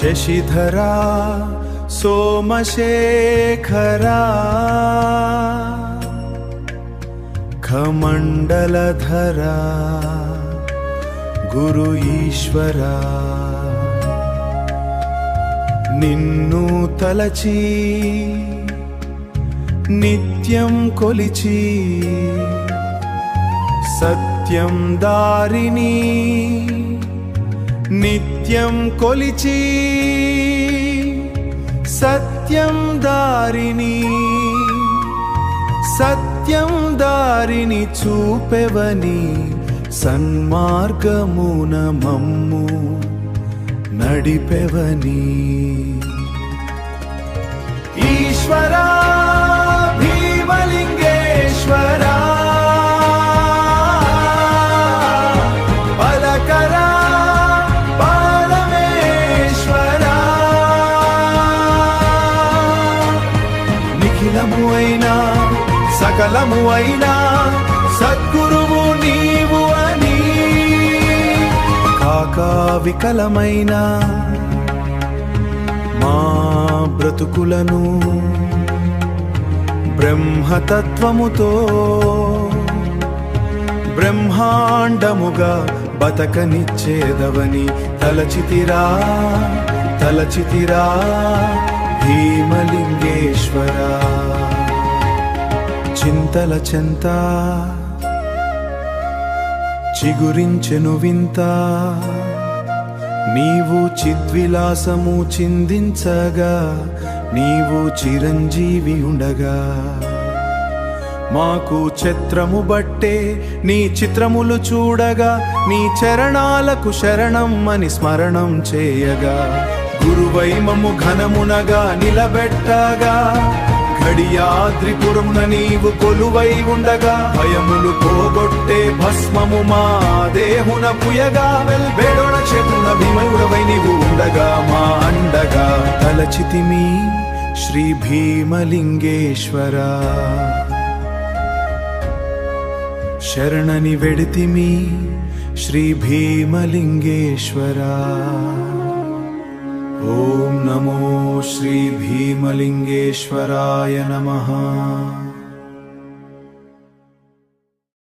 శశిధరా సోమశేఖరా ఖమండలధరా గురు ఈశ్వరా నిన్ను తలచి నిత్యం కొలిచి సత్యం దారిని నిత్యం కొలిచి సత్యం దారిని సత్యం దారిని చూపెవని సన్మార్గమున మమ్ము నడిపెవని ఈశ్వరా భీమలింగేశ్వరా పలకరా పరమేశ్వరా నిఖిలము అయినా సకలము అయినా సద్గురువు నీవు అని కాకా వికలమైన మా బ్రతుకులను బ్రహ్మతత్వముతో బ్రహ్మాండముగా బతకనిచ్చేదవని తలచితిరా తలచితిరా భీమలింగేశ్వరా చింతల చెంత చిగురించెను వింత నీవు చిద్విలాసము చిందించగా నీవు చిరంజీవి ఉండగా మాకు ఛత్రము బట్టే నీ చిత్రములు చూడగా నీ చరణాలకు శరణం అని స్మరణం చేయగా గురువై మమ్ము ఘనమునగా నిలబెట్టగా ఘడియాద్రిపురమున నీవు కొలువై ఉండగా భయములు పోగొట్టే భస్మము మా దేహున పుయగా వెల్బేడోన చేతున భీమయుడవై నీవు ఉండగా మా అండగా తలచితిమి శ్రీ భీమలింగేశ్వరా శరణని వెడితిమి శ్రీ భీమలింగేశ్వరా ఓం నమో శ్రీ భీమలింగేశ్వరాయ నమః।